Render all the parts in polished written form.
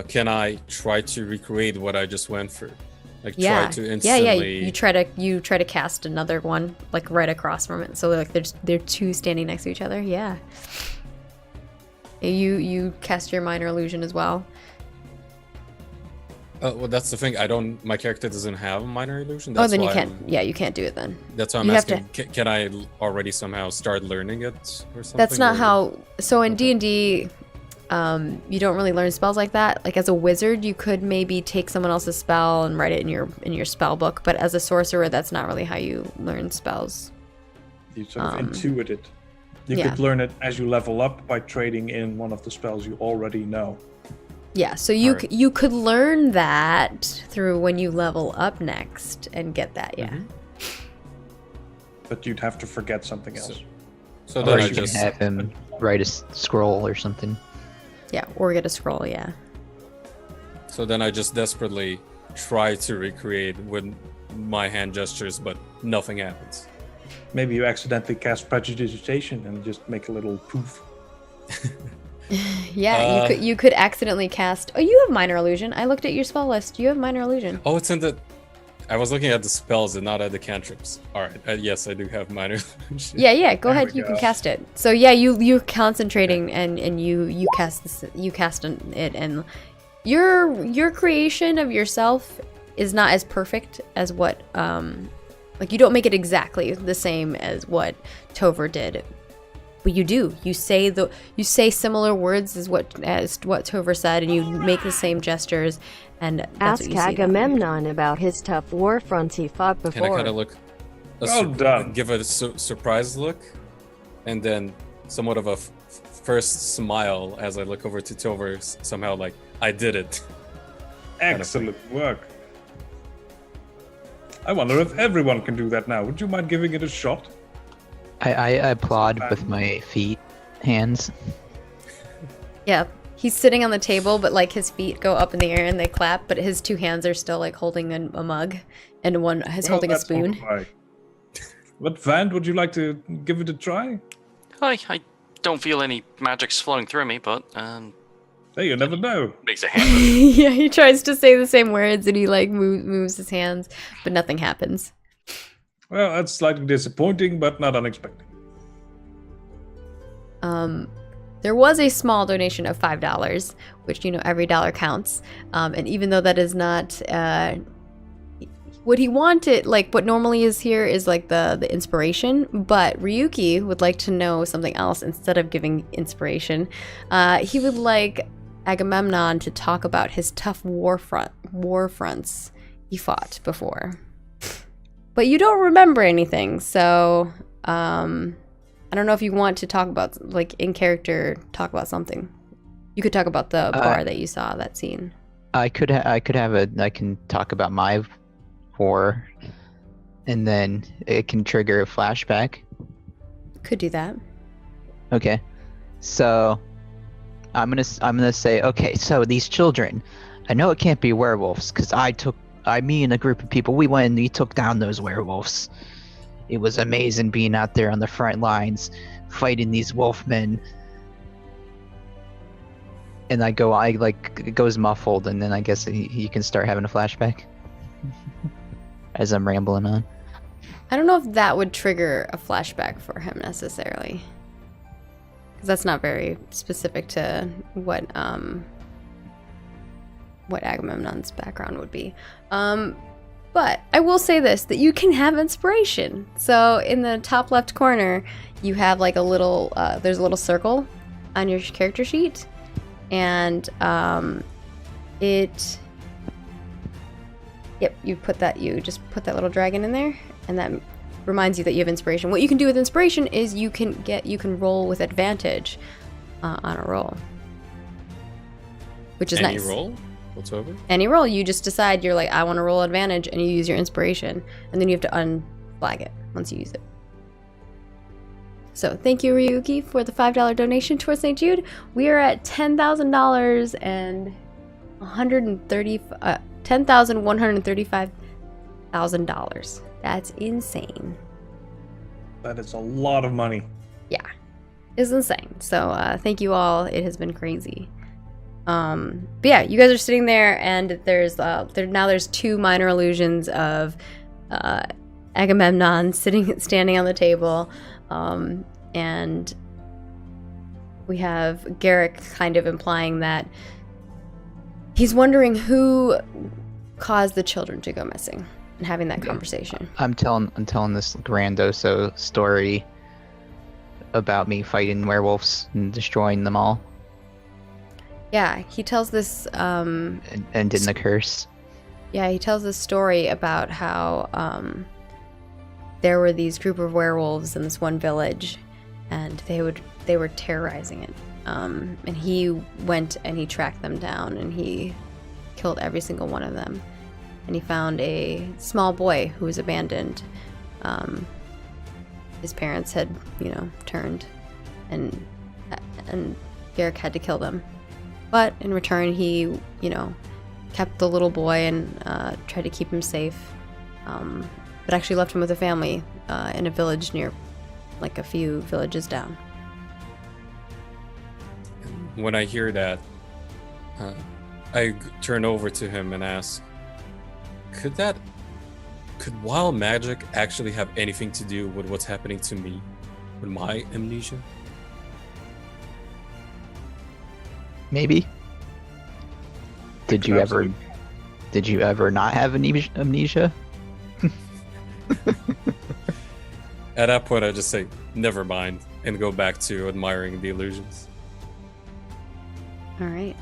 can I try to recreate what I just went through? Like Yeah. try to instantly. You try to cast another one like right across from it. So like they're two standing next to each other. Yeah. You cast your minor illusion as well. Well, that's the thing. My character doesn't have a minor illusion. Then you can't. Yeah, you can't do it then. That's why I'm asking. Can I already somehow start learning it or something? That's not how. So in D&D, you don't really learn spells like that. Like as a wizard, you could maybe take someone else's spell and write it in your spell book. But as a sorcerer, that's not really how you learn spells. You sort of intuit it. You could learn it as you level up by trading in one of the spells you already know. Yeah, so you could learn that through when you level up next and get that, yeah. But you'd have to forget something else. So then I you can have him write a scroll or something. Yeah, or get a scroll, yeah. So then I just desperately try to recreate with my hand gestures, but nothing happens. Maybe you accidentally cast prestidigitation and just make a little poof. Yeah, you could accidentally cast. Oh, you have minor illusion. I looked at your spell list. You have minor illusion. Oh, it's in the. I was looking at the spells and not at the cantrips. All right. Yes, I do have minor illusion. Yeah. Go ahead. You can cast it. So yeah, you concentrating and you cast this. You cast it, and your creation of yourself is not as perfect as what like you don't make it exactly the same as what Tover did. But you do. You say similar words as what Tover said, and you make the same gestures. And that's ask Agamemnon about his tough war fronts he fought before. Can I kind of look? Done. Give it a surprised look, and then somewhat of a first smile as I look over to Tover. Somehow, like I did it. Excellent work. I wonder if everyone can do that now. Would you mind giving it a shot? I applaud with my hands. Yeah, he's sitting on the table, but like his feet go up in the air and they clap, but his two hands are still like holding a mug, and one is holding a spoon. What, Vand, would you like to give it a try? I don't feel any magics flowing through me, but hey, you never know. Makes a hand move. Yeah, he tries to say the same words and he like moves his hands, but nothing happens. Well, that's slightly disappointing, but not unexpected. There was a small donation of $5, which, every dollar counts. And even though that is not what he wanted, like what normally is here is like the inspiration, but Ryuki would like to know something else instead of giving inspiration. He would like Agamemnon to talk about his tough war fronts he fought before. But you don't remember anything, so I don't know if you want to talk about, like, in character, talk about something. You could talk about the bar that you saw, that scene. I can talk about my war, and then it can trigger a flashback. Could do that. Okay, so I'm gonna say, okay, so these children, I know it can't be werewolves, because me and a group of people, we went and we took down those werewolves. It was amazing being out there on the front lines, fighting these wolfmen. And it goes muffled, and then I guess he can start having a flashback as I'm rambling on. I don't know if that would trigger a flashback for him necessarily, because that's not very specific to what Agamemnon's background would be. But I will say this, that you can have inspiration. So in the top left corner, you have like a little, there's a little circle on your character sheet. And you just put that little dragon in there, and that reminds you that you have inspiration. What you can do with inspiration is you can roll with advantage on a roll, which is nice. Any roll whatsoever? Any roll. You just decide, you're like, I want to roll advantage, and you use your inspiration, and then you have to unflag it once you use it. So thank you, Ryuki, for the $5 donation towards St Jude. We are at $10,000 and $10,135,000. That's insane. That is a lot of money. Yeah, it's insane. So thank you all. It has been crazy. But yeah, you guys are sitting there, and there's two minor illusions of Agamemnon standing on the table, and we have Garrick kind of implying that he's wondering who caused the children to go missing, and having that conversation. I'm telling this grandoso story about me fighting werewolves and destroying them all. Yeah, he tells this and in the curse. Yeah, he tells this story about how there were these group of werewolves in this one village, and they were terrorizing it. And he went and he tracked them down, and he killed every single one of them. And he found a small boy who was abandoned. His parents had, turned, and Garrick had to kill them. But in return, he, kept the little boy and tried to keep him safe. But actually left him with a family in a village near, like a few villages down. When I hear that, I turn over to him and ask, could wild magic actually have anything to do with what's happening to me, with my amnesia? Maybe. Did you ever not have amnesia? At that point, I just say, never mind, and go back to admiring the illusions. All right.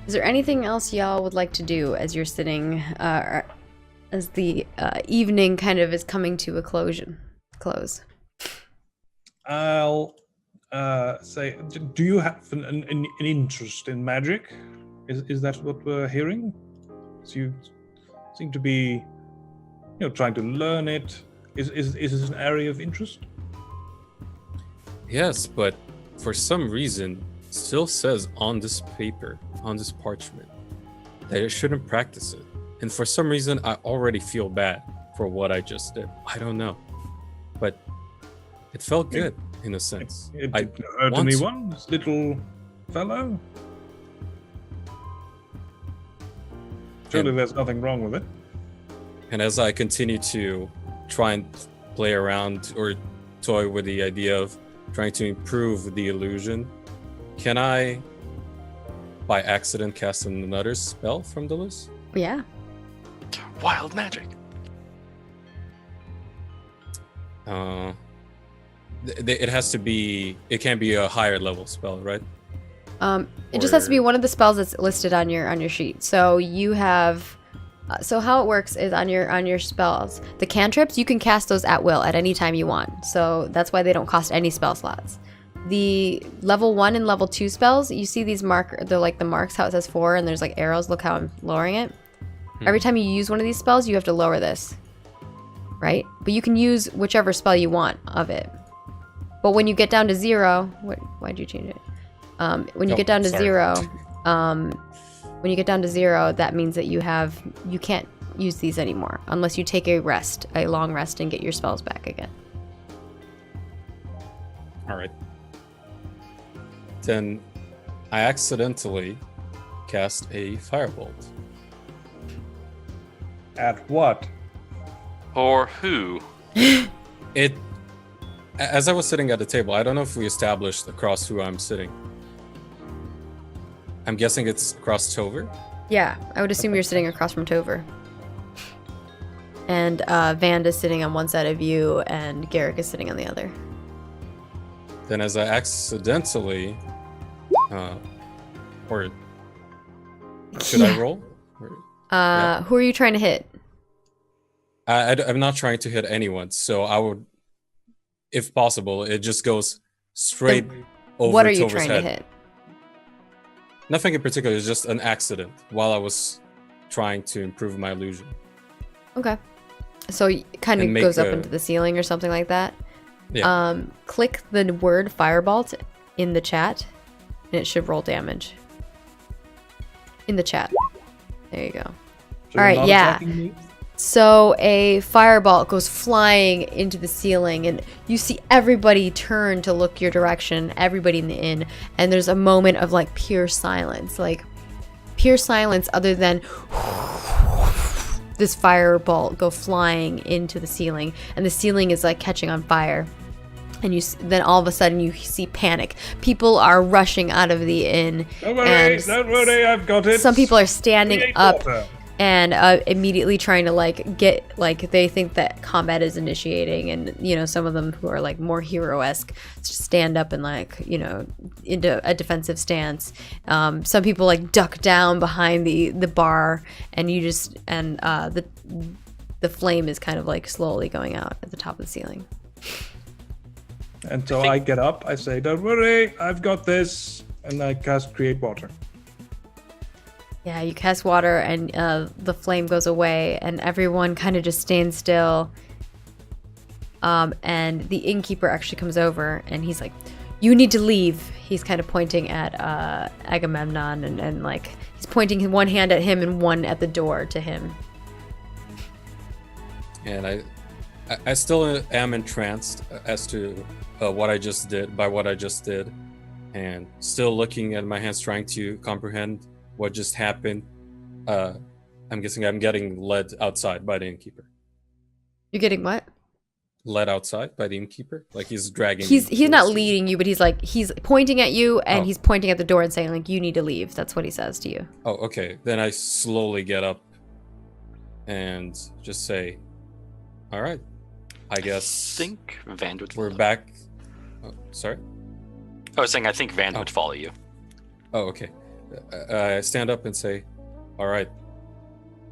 Is there anything else y'all would like to do as you're sitting, as the evening kind of is coming to a close? I'll say, do you have an interest in magic? Is that what we're hearing? So you seem to be, trying to learn it. Is this an area of interest? Yes, but for some reason, it still says on this paper, on this parchment, that I shouldn't practice it. And for some reason, I already feel bad for what I just did. I don't know. But it felt good, in a sense. It didn't hurt anyone, this little fellow? Surely there's nothing wrong with it. And as I continue to try and play around or toy with the idea of trying to improve the illusion, can I, by accident, cast another spell from the list? Yeah. Wild magic. It has to be. It can't be a higher level spell, right? It just has to be one of the spells that's listed on your sheet. So you have. So how it works is on your spells, the cantrips, you can cast those at will at any time you want. So that's why they don't cost any spell slots. The level 1 and level 2 spells, you see these they're like the marks, how it says 4, and there's like arrows. Look how I'm lowering it. Every time you use one of these spells, you have to lower this, right? But you can use whichever spell you want of it. But when you get down to 0, why'd you change it? When you get down to 0, when you get down to 0, that means that you can't use these anymore unless you take a long rest, and get your spells back again. All right. Then I accidentally cast a firebolt. At what? Or who? As I was sitting at the table, I don't know if we established across who I'm sitting. I'm guessing it's across Tover? Yeah, I would assume you're sitting across from Tover. And Vanda's sitting on one side of you, and Garrick is sitting on the other. Then as I accidentally... or... Should I roll? Who are you trying to hit? I'm not trying to hit anyone, so I would... If possible, it just goes straight over What are you Tover's trying head. to hit? Nothing in particular, it's just an accident while I was trying to improve my illusion. Okay. So it kind of goes up into the ceiling or something like that. Yeah. Click the word firebolt in the chat, and it should roll damage. In the chat. There you go. So All you're right, not yeah. attacking me? So a fireball goes flying into the ceiling, and you see everybody turn to look your direction, everybody in the inn, and there's a moment of like pure silence other than this fireball go flying into the ceiling, and the ceiling is like catching on fire. And then all of a sudden you see panic. People are rushing out of the inn. Don't worry, I've got it. Some people are standing Create up water. and immediately trying to like get, like, they think that combat is initiating, and you know, some of them who are like more hero-esque stand up and like, you know, into a defensive stance. Some people like duck down behind the bar, and you just, and the flame is kind of like slowly going out at the top of the ceiling. And so I get up, I say, don't worry, I've got this, and I cast Create Water. Yeah, you cast water, and the flame goes away, and everyone kind of just stands still. And the innkeeper actually comes over, and he's like, you need to leave. He's kind of pointing at Agamemnon, and like, he's pointing one hand at him and one at the door to him. And I still am entranced as to what I just did, and still looking at my hands, trying to comprehend what just happened. I'm guessing I'm getting led outside by the innkeeper. You're getting what? Led outside by the innkeeper? Like he's dragging He's me not towards the- leading you, but he's pointing at you, and Oh. he's pointing at the door and saying like, you need to leave. That's what he says to you. Oh, okay. Then I slowly get up and just say, all right, I guess I think Van would we're follow. back. Oh, sorry? I was saying I think Van Oh. would follow you. Oh, okay. I stand up and say, all right.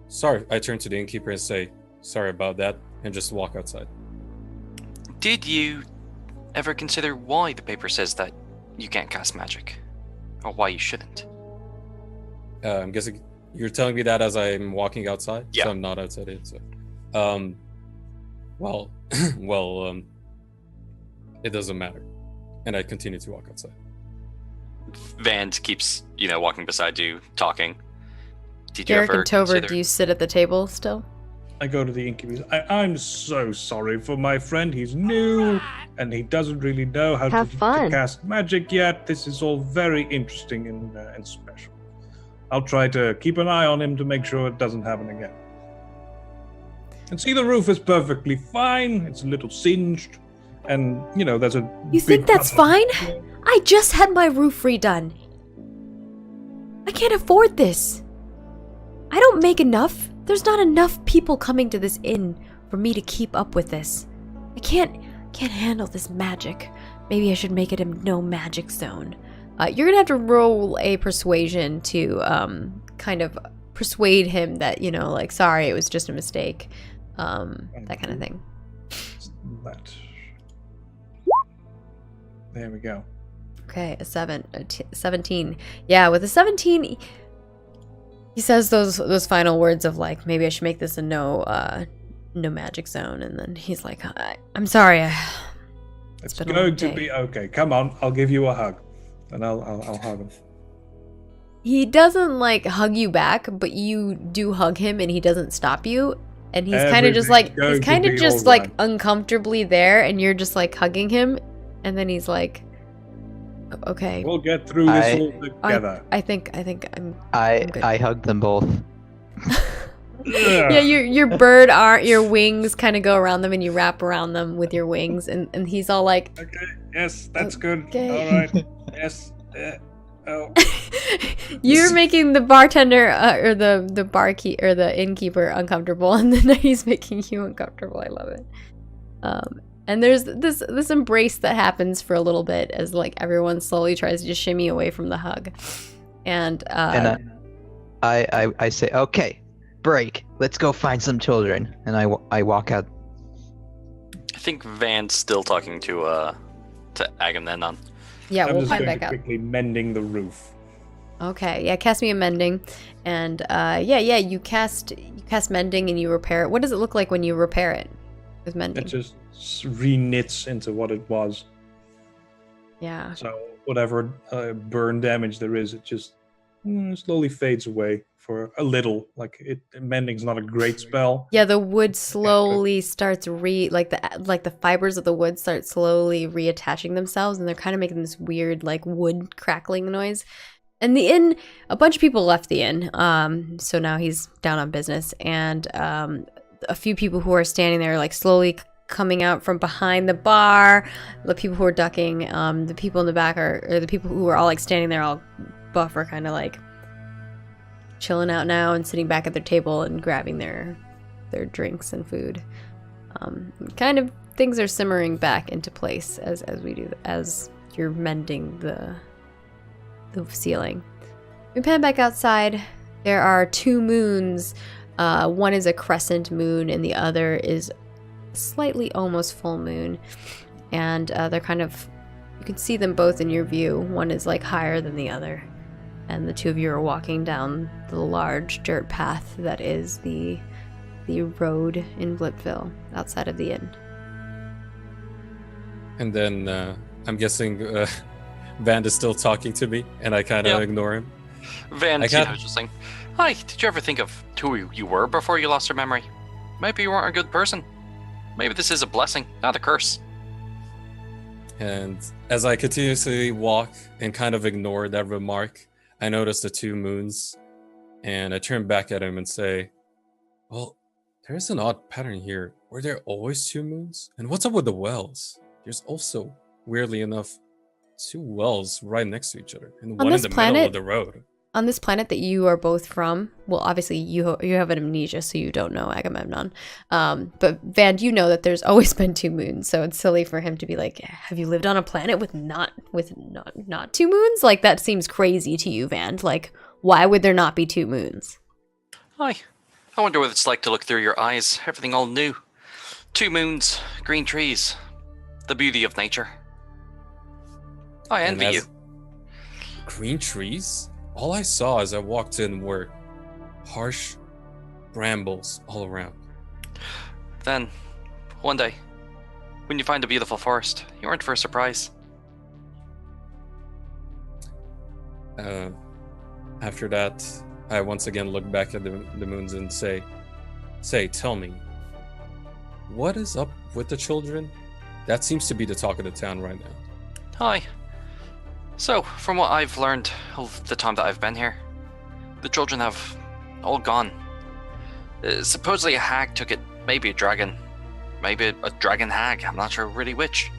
Sorry. I turn to the innkeeper and say, sorry about that, and just walk outside. Did you ever consider why the paper says that you can't cast magic? Or why you shouldn't? I'm guessing you're telling me that as I'm walking outside? Yeah. So I'm not outside it. So. Well, it doesn't matter. And I continue to walk outside. Van keeps, walking beside you, talking. Did you Derek ever and Tover, consider... do you sit at the table still? I go to the innkeeper. I'm so sorry for my friend. He's new, and he doesn't really know how Have to fun. cast magic yet. This is all very interesting and special. I'll try to keep an eye on him to make sure it doesn't happen again. And see, the roof is perfectly fine. It's a little singed, and there's a. You think big that's puddle. fine? I just had my roof redone. I can't afford this. I don't make enough. There's not enough people coming to this inn for me to keep up with this. I can't handle this magic. Maybe I should make it a no magic zone. You're gonna have to roll a persuasion to kind of persuade him that, like, sorry, it was just a mistake. That kind of thing. That. There we go. Okay, a 17. Yeah, with a 17, he says those final words of like, maybe I should make this a no magic zone, and then he's like, I'm sorry. It's been a going long to day. be okay. Come on, I'll give you a hug, and I'll hug him. He doesn't like hug you back, but you do hug him, and he doesn't stop you. And he's kind of just like, Everything's he's going kind to of be just all like right. uncomfortably there, and you're just like hugging him, and then he's like, okay. We'll get through this I- all together. I think I'm I good. I hugged them both. Yeah, your bird your wings kind of go around them, and you wrap around them with your wings, and he's all like, Okay. Yes, that's good. Okay. All right. Yes. Oh. you're making the bartender or the barkeep or the innkeeper uncomfortable, and then he's making you uncomfortable. I love it. And there's this embrace that happens for a little bit as like everyone slowly tries to just shimmy away from the hug, and I say, okay, break. Let's go find some children. And I walk out. I think Van's still talking to Agamemnon. yeah, I'm we'll just find going back to out. quickly mending the roof. Okay, yeah, cast me a mending, and you cast mending and you repair it. What does it look like when you repair it with mending? It just re-knits into what it was. Yeah. So whatever burn damage there is, it just slowly fades away. for a little. Like mending's not a great spell. Yeah, the wood slowly starts like the fibers of the wood start slowly reattaching themselves, and they're kind of making this weird like wood crackling noise. And the inn, a bunch of people left the inn, so now he's down on business, and a few people who are standing there like slowly coming out from behind the bar. The people who are ducking, the people in the back or the people who are all like standing there all buff are kind of like chilling out now and sitting back at their table and grabbing their drinks and food. Kind of things are simmering back into place as you're mending the ceiling. We pan back outside. There are 2 moons. One is a crescent moon and the other is slightly almost full moon. And they're kind of, you can see them both in your view. One is like higher than the other. And the 2 of you are walking down the large dirt path that is the road in Blipville outside of the inn. And then I'm guessing Van is still talking to me, and I kind of ignore him. Van, just saying, hi, did you ever think of who you were before you lost your memory? Maybe you weren't a good person. Maybe this is a blessing, not a curse. And as I continuously walk and kind of ignore that remark, I notice the 2 moons, and I turn back at him and say, well, there's an odd pattern here. Were there always 2 moons? And what's up with the wells? There's also, weirdly enough, 2 wells right next to each other, and one in the middle of the road. On this planet that you are both from, well, obviously you have an amnesia, so you don't know Agamemnon. But Van, you know that there's always been 2 moons, so it's silly for him to be like, "Have you lived on a planet with not 2 moons?" Like that seems crazy to you, Van. Like, why would there not be 2 moons? Hi, I wonder what it's like to look through your eyes. Everything all new. 2 moons, green trees, the beauty of nature. I envy you. Green trees? All I saw as I walked in were harsh brambles all around. Then, one day, when you find a beautiful forest, you aren't for a surprise. After that, I once again look back at the moons and say, tell me, what is up with the children? That seems to be the talk of the town right now. Hi. So, from what I've learned of the time that I've been here, the children have all gone. Supposedly a hag took it, maybe a dragon. Maybe a dragon hag, I'm not sure really which.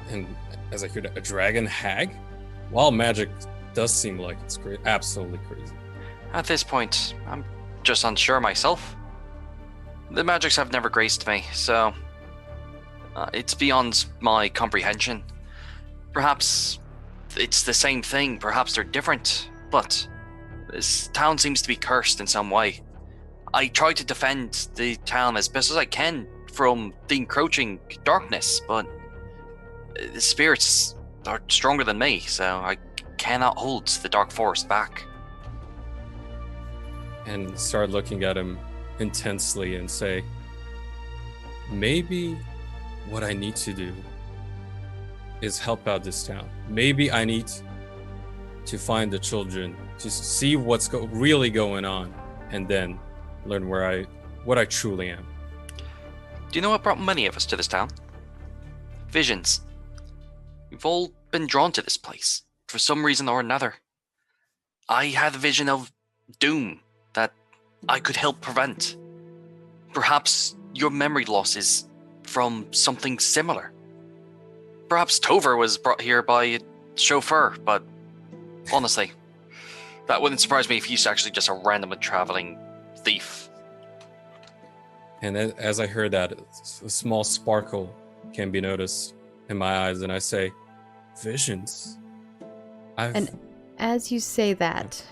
And as I hear that, a dragon hag? Wild magic does seem like it's absolutely crazy. At this point, I'm just unsure myself. The magics have never graced me, so it's beyond my comprehension. Perhaps it's the same thing, perhaps they're different, but this town seems to be cursed in some way. I try to defend the town as best as I can from the encroaching darkness, but the spirits are stronger than me, so I cannot hold the dark forest back. And start looking at him intensely and say, maybe what I need to do is help out this town. Maybe I need to find the children, to see what's really going on, and then learn what I truly am. Do you know what brought many of us to this town? Visions. We've all been drawn to this place, for some reason or another. I had a vision of doom that I could help prevent. Perhaps your memory loss is from something similar. Perhaps Tover was brought here by a chauffeur, but honestly, that wouldn't surprise me if he's actually just a random traveling thief. And as I heard that, a small sparkle can be noticed in my eyes, and I say, visions. And as you say that,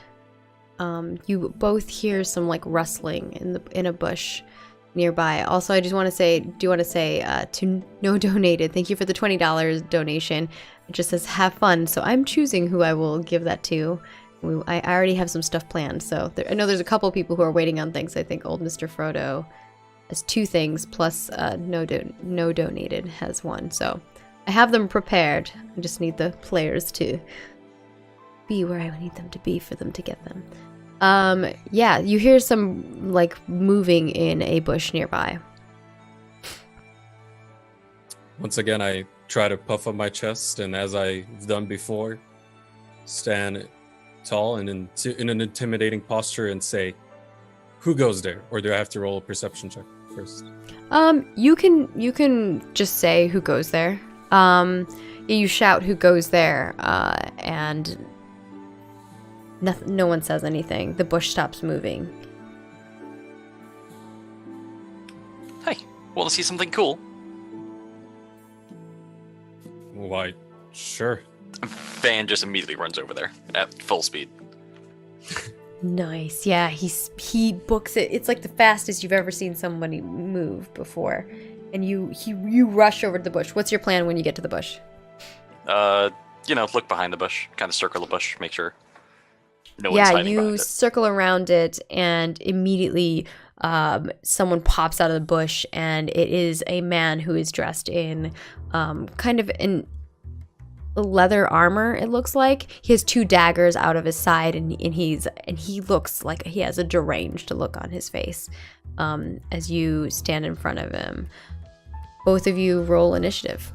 you both hear some like rustling in a bush nearby. Also, I just want to say, to No Donated, thank you for the $20 donation. It just says have fun, so I'm choosing who I will give that to. I already have some stuff planned, so I know there's a couple people who are waiting on things. I think old Mr. Frodo has 2 things, plus No Donated has 1. So I have them prepared. I just need the players to be where I need them to be for them to get them. Yeah, you hear some, like, moving in a bush nearby. Once again, I try to puff up my chest, and as I've done before, stand tall and in an intimidating posture and say, "Who goes there?" Or do I have to roll a perception check first? You can just say who goes there. You shout who goes there, and no one says anything. The bush stops moving. Hey, want to see something cool? Why, sure. Van just immediately runs over there at full speed. Nice. Yeah, he books it. It's like the fastest you've ever seen somebody move before. And you rush over to the bush. What's your plan when you get to the bush? Look behind the bush, kind of circle the bush, make sure no one's hiding behind it. Circle around it, and immediately someone pops out of the bush, and it is a man who is dressed in kind of in leather armor. It looks like he has 2 daggers out of his side, and he looks like he has a deranged look on his face. As you stand in front of him, both of you roll initiative.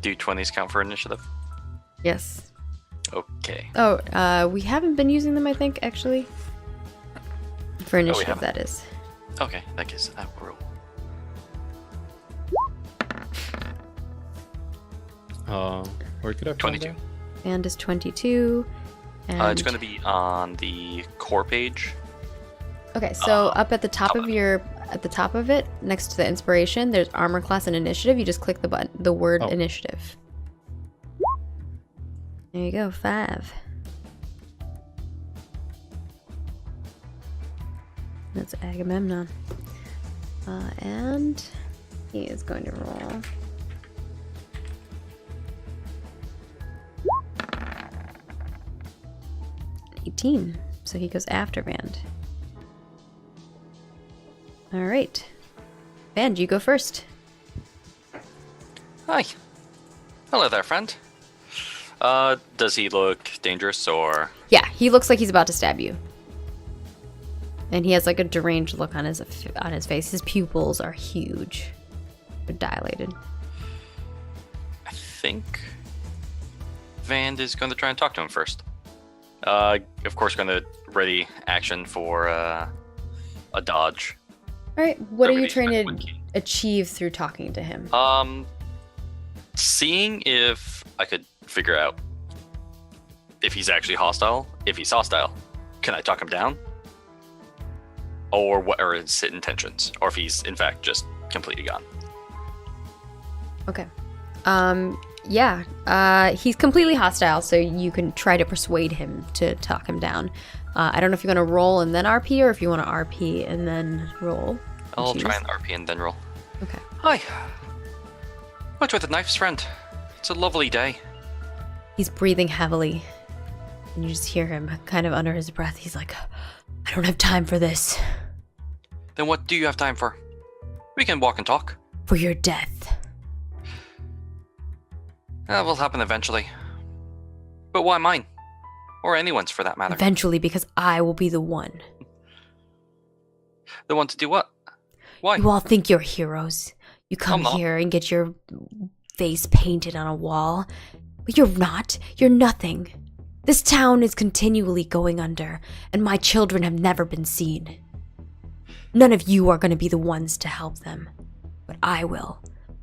Do 20s count for initiative? Yes. Okay. Oh, we haven't been using them, I think, actually. For initiative, that is. Okay, that gives that roll. Where could I find 22. that? And is 22. And It's going to be on the core page. okay, so up at the top of it, next to the inspiration, there's armor class and initiative. You just click the button, the word initiative. There you go, 5. That's Agamemnon. And he is going to roll. $18. So he goes after Band. All right. Band, you go first. Hi. Hello there, friend. Does he look dangerous or? Yeah, he looks like he's about to stab you. And he has like a deranged look on his face. His pupils are huge. They're dilated. I think Van is going to try and talk to him first. Of course, going to ready action for a dodge. All right, what are you Everybody's trying got to one key. achieve through talking to him? Seeing if I could figure out if he's actually hostile. If he's hostile, can I talk him down? Or what are his intentions? Or if he's in fact just completely gone. Okay. Yeah. He's completely hostile, so you can try to persuade him to talk him down. I don't know if you're going to roll and then RP, or if you want to RP and then roll. I'll Choose. try and RP and then roll. Okay. Hi. What with the knives, friend? It's a lovely day. He's breathing heavily. And you just hear him kind of under his breath. He's like, I don't have time for this. Then what do you have time for? We can walk and talk. For your death. That will happen eventually. But why mine? Or anyone's for that matter. Eventually, because I will be the one. The one to do what? Why? You all think you're heroes. You come I'm not. here and get your face painted on a wall. But you're not. You're nothing. This town is continually going under, and my children have never been seen. None of you are going to be the ones to help them. But I will.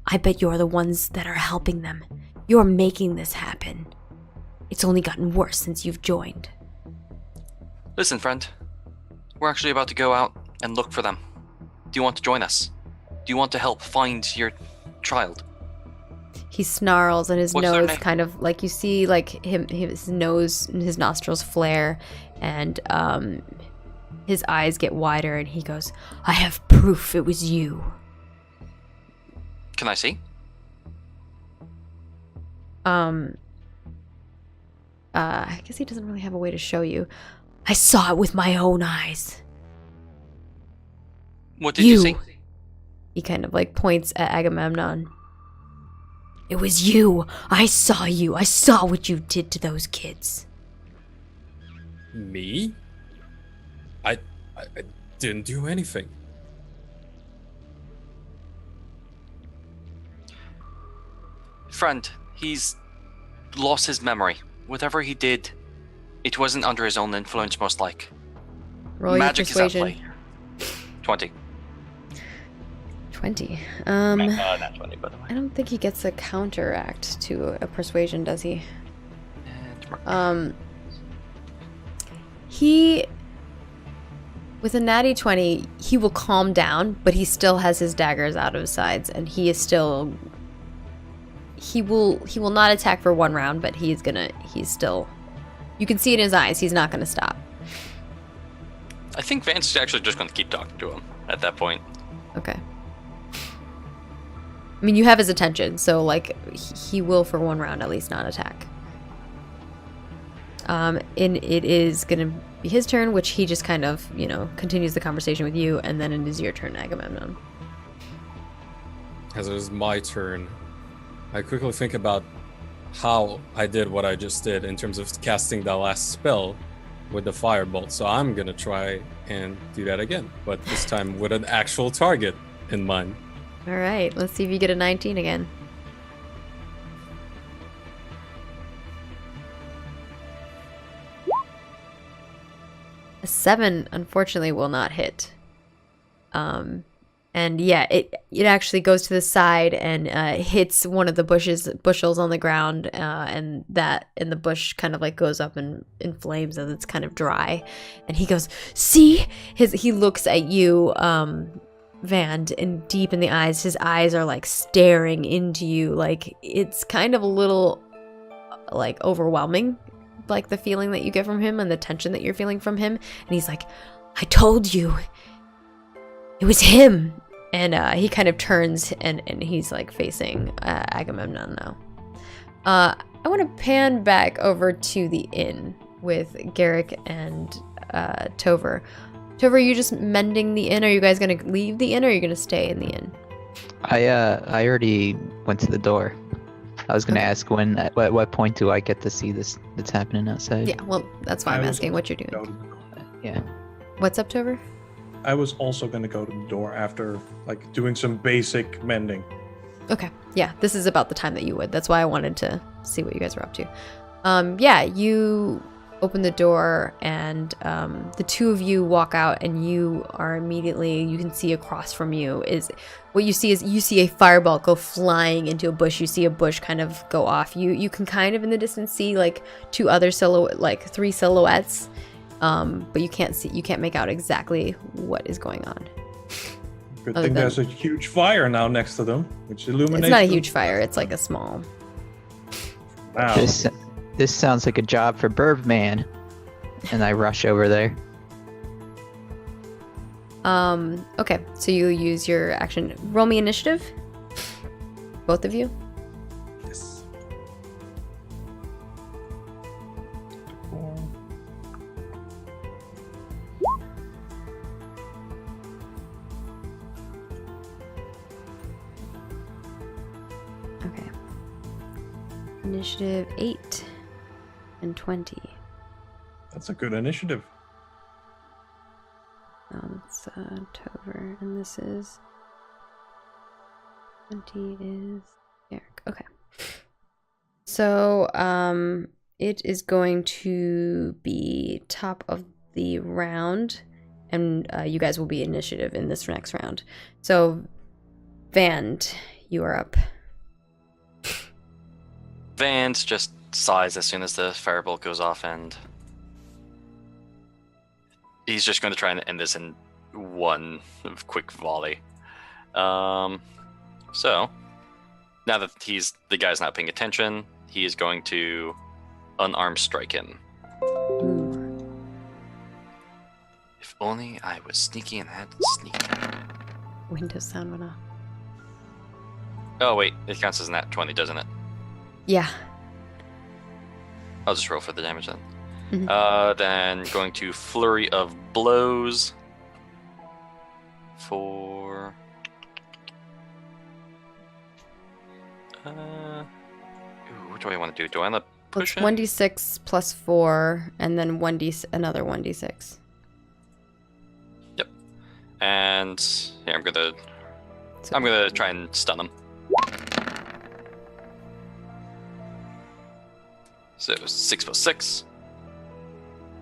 I bet you're the ones that are helping them. You're making this happen. It's only gotten worse since you've joined. Listen, friend. We're actually about to go out and look for them. Do you want to join us? Do you want to help find your child? He snarls, and his What's their nose name? kind of like you see like his nose and his nostrils flare, and his eyes get wider, and he goes, I have proof it was you. Can I see? I guess he doesn't really have a way to show you. I saw it with my own eyes. What did you see? He kind of like points at Agamemnon. It was you. I saw you. I saw what you did to those kids. Me? I didn't do anything. Friend, he's lost his memory. Whatever he did, it wasn't under his own influence, most like. Roll your Magic is at persuasion. play. 20. 20. Not 20, by the way. I don't think he gets a counteract to a persuasion, does he? He, with a natty 20, he will calm down, but he still has his daggers out of his sides, and he is still. He will not attack for 1 round, but he's still. You can see it in his eyes. He's not gonna stop. I think Vance is actually just going to keep talking to him at that point. Okay. I mean, you have his attention, so like he will for 1 round at least not attack. And it is gonna be his turn, which he just kind of, continues the conversation with you, and then it is your turn, Agamemnon. As it is my turn, I quickly think about how I did what I just did in terms of casting that last spell with the firebolt. So I'm gonna try and do that again, but this time with an actual target in mind. All right, let's see if you get a 19 again. A 7, unfortunately, will not hit. And yeah, it actually goes to the side and hits one of the bushels on the ground, and the bush kind of like goes up in flames as it's kind of dry. And he goes, "See?" He looks at you, Vand, and deep in the eyes, his eyes are like staring into you. Like it's kind of a little like overwhelming, like the feeling that you get from him and the tension that you're feeling from him. And he's like, "I told you. It was him." And he kind of turns and he's like facing Agamemnon now. I want to pan back over to the inn with Garrick and Tover. Tover, are you just mending the inn? Are you guys going to leave the inn, or are you going to stay in the inn? I already went to the door. I was gonna ask at what point do I get to see this that's happening outside? Yeah, well, that's why I'm asking what you're doing. Yeah. What's up, Tover? I was also going to go to the door after, like, doing some basic mending. Okay, yeah, this is about the time that you would. That's why I wanted to see what you guys were up to. Yeah, you open the door, and the two of you walk out, and you can see across from you is what you see a fireball go flying into a bush. You see a bush kind of go off. You can kind of in the distance see like three silhouettes. But you can't make out exactly what is going on. Good thing there's a huge fire now next to them, which illuminates. It's not a huge fire. It's like a small. Wow. This sounds like a job for Birdman. And I rush over there. Okay, so you use your action. Roll me initiative. Both of you. Yes. Okay. Initiative 8 and 20. That's a good initiative. It's Tover, and this is 20 is Eric. Okay. So it is going to be top of the round, and you guys will be initiative in this next round. So Vand, you are up. Vance just sighs as soon as the firebolt goes off, and he's just going to try and end this in one quick volley. So now that the guy's not paying attention, he is going to unarmed strike him. Ooh. If only I was sneaky and had sneak. Windows sound went off. Oh wait, it counts as nat 20, doesn't it? Yeah. I'll just roll for the damage then. Mhm. Then going to flurry of blows for What do I want to do? Do I want to It's push it? 1d6 plus 4, and then another 1d6. Yep. And here I'm gonna try and stun him. So 6 plus 6.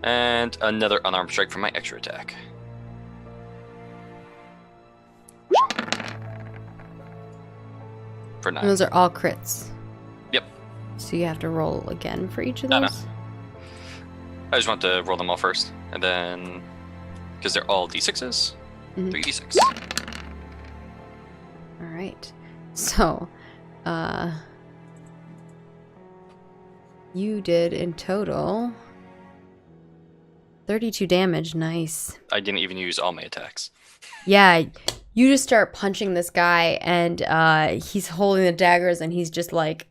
And another unarmed strike for my extra attack. For 9. And those are all crits. Yep. So you have to roll again for each of No, those? no. I just want to roll them all first. And then, because they're all d6s, Mhm. 3d6. All right. So, you did in total 32 damage. Nice. I didn't even use all my attacks. Yeah, you just start punching this guy, and he's holding the daggers, and he's just like,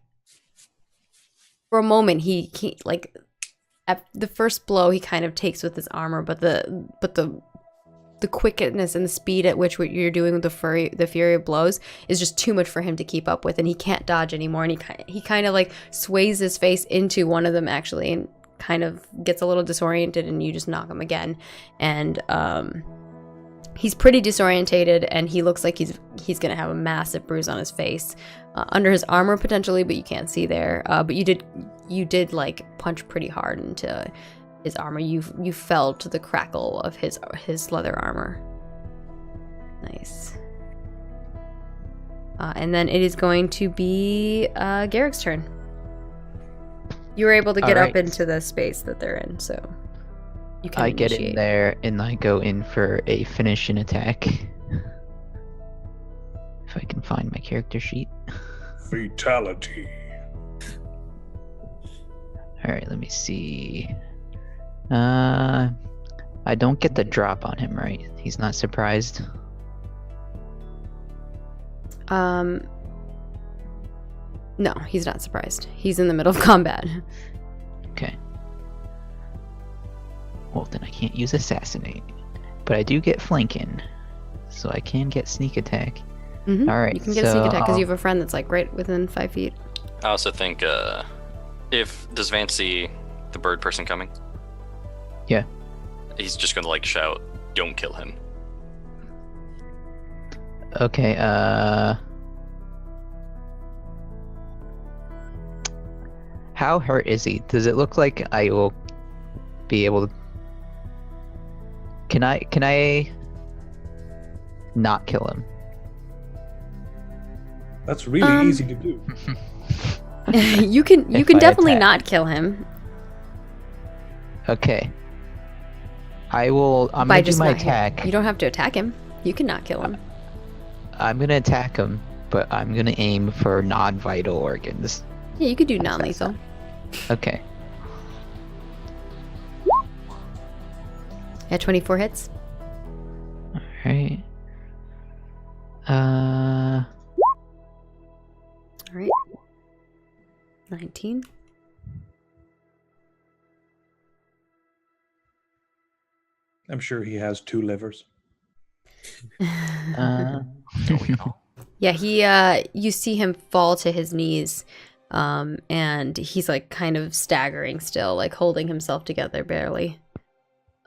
for a moment, he like, at the first blow, he kind of takes with his armor, but the quickness and the speed at which what you're doing with the fury of blows is just too much for him to keep up with, and he can't dodge anymore. And he kind of like sways his face into one of them actually, and kind of gets a little disoriented, and you just knock him again. And he's pretty disorientated, and he looks like he's gonna have a massive bruise on his face, under his armor potentially, but you can't see there. But you did like punch pretty hard into his armor. You fell to the crackle of his leather armor. Nice. And then it is going to be Garrick's turn. You were able to get up into the space that they're in, so you can I get in initiate. there and I go in for a finishing attack. If I can find my character sheet. Fatality. Alright, let me see. I don't get the drop on him, right? He's not surprised. No, he's not surprised. He's in the middle of combat. Okay. Well, then I can't use assassinate. But I do get flanking. So I can get sneak attack. Mm-hmm. Alright, You can get a so sneak attack because I'll- you have a friend that's like right within 5 feet. I also think, does Vance see the bird person coming? Yeah. He's just gonna like shout, "Don't kill him." Okay, how hurt is he? Does it look like I will be able to... Can I not kill him? That's really easy to do. you can If I definitely attack. not kill him Okay. I'm by gonna do just my not attack. You don't have to attack him. You can not kill him. I'm gonna attack him, but I'm gonna aim for non-vital organs. Yeah, you could do How's that non-lethal. sound? Okay. At 24 hits. Alright. All right. 19. I'm sure he has 2 livers. Yeah, you see him fall to his knees, and he's like kind of staggering still, like holding himself together barely.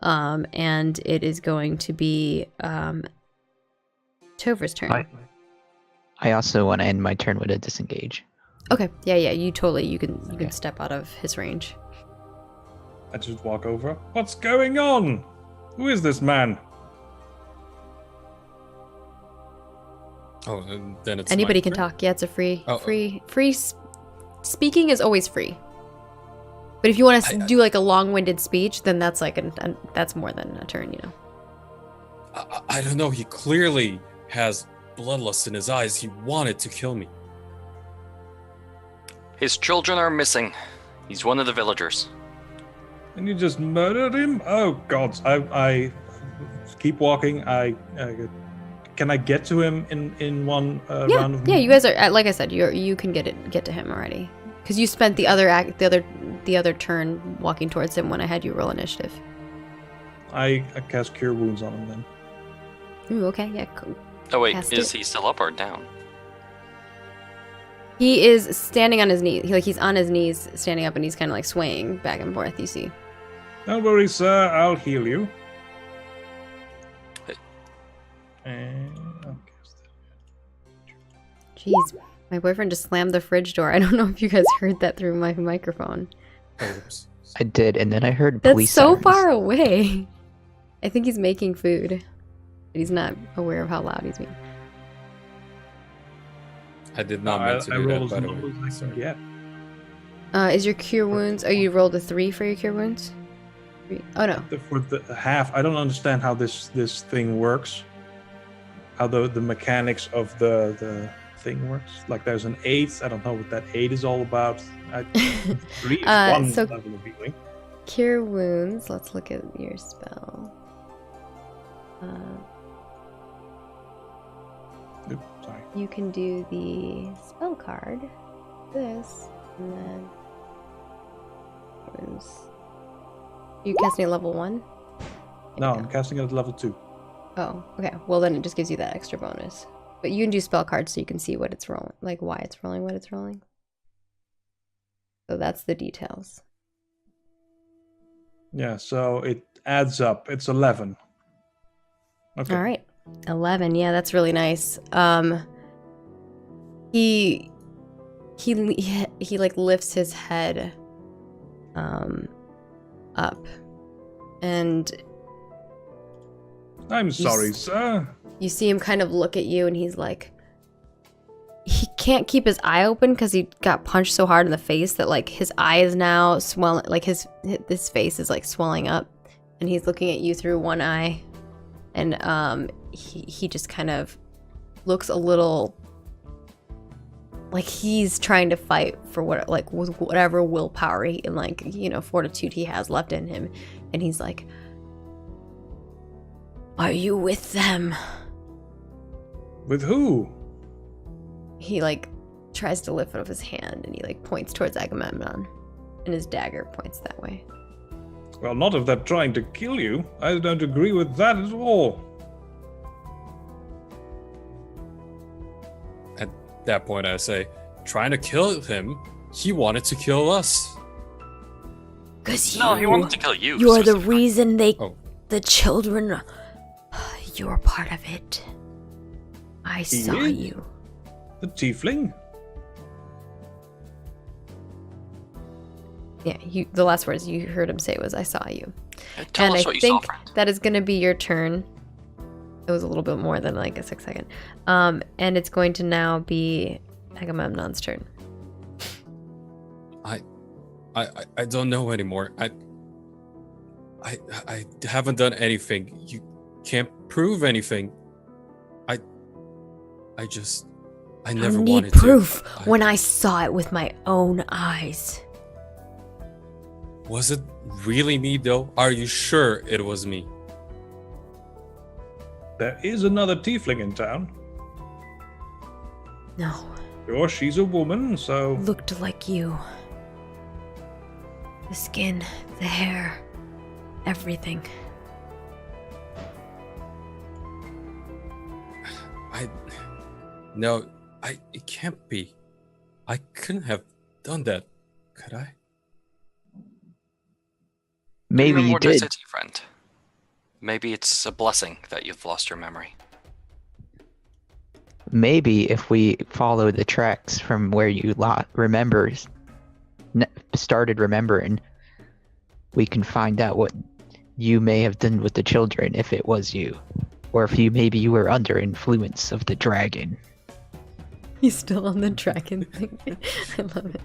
And it is going to be Tover's turn. I also want to end my turn with a disengage. Okay, yeah, you can Okay. step out of his range. I just walk over. What's going on? Who is this man? Oh, and then it's Anybody my can turn? talk. Yeah, it's a free, Oh, speaking is always free. But if you want to do like a long-winded speech, then that's like that's more than a turn, you know. I don't know. He clearly has bloodlust in his eyes. He wanted to kill me. His children are missing. He's one of the villagers. And you just murdered him? Oh gods! I keep walking. Can I get to him in one round of Yeah, you movement? guys are like I said, you can get to him already because you spent the other turn walking towards him when I had you roll initiative. I cast Cure Wounds on him then. Ooh, okay, yeah, cool. Oh wait, Cast is it. he still up or down? He is standing on his knee. He's on his knees, standing up, and he's kind of like swaying back and forth. You see. Don't worry, sir. I'll heal you. Hey. And Jeez, my boyfriend just slammed the fridge door. I don't know if you guys heard that through my microphone. Oops. I did, and then I heard That's police so sirens. far away. I think he's making food. But he's not aware of how loud he's being. I did not mean to I do rolled that, as by the low way. as I can Sorry. get. Is your cure wounds? Oh, you rolled a 3 for your cure wounds? 3. Oh no. For the half, I don't understand how this thing works. How the mechanics of the thing works. Like there's an 8. I don't know what that 8 is all about. 3 is one so- level of healing. Cure wounds. Let's look at your spell. Oops, sorry. You can do the spell card. This. And then. Wounds. You casting at level 1? No, I'm casting it at level 2. Oh, okay. Well, then it just gives you that extra bonus. But you can do spell cards so you can see what it's rolling, like why it's rolling, what it's rolling. So that's the details. Yeah, so it adds up. It's 11. Okay. All right. 11. Yeah, that's really nice. He like lifts his head up, and I'm sorry, sir. you see him kind of look at you, and he's like, he can't keep his eye open because he got punched so hard in the face that like his eye is now swelling, like his face is like swelling up, and he's looking at you through one eye, and he just kind of looks a little like he's trying to fight for what, like, with whatever willpower and like, you know, fortitude he has left in him, and he's like, "Are you with them?" With who? He like tries to lift up his hand, and he like points towards Agamemnon, and his dagger points that way. Well, not if they're trying to kill you. I don't agree with that at all. At that point, I say, trying to kill him, he wanted to kill us. Cause No, he wanted to kill you. You're the specifically. reason Oh. the children. You're part of it. I He saw is? you. The tiefling? Yeah, the last words you heard him say was, "I saw you." Tell and us I what you saw, think friend. that is going to be your turn. It was a little bit more than like a 6 second. And it's going to now be Agamemnon's turn. I don't know anymore. I haven't done anything. You can't prove anything. I never I need wanted proof to. when I saw it with my own eyes. Was it really me though? Are you sure it was me? There is another tiefling in town. No, Sure, she's a woman, so... looked like you. The skin, the hair, everything. No, it can't be. I couldn't have done that, could I? Maybe Remember you what I did. said to you, friend. Maybe it's a blessing that you've lost your memory. Maybe if we follow the tracks from where you started remembering, we can find out what you may have done with the children if it was you, or if maybe you were under influence of the dragon. He's still on the dragon thing. I love it.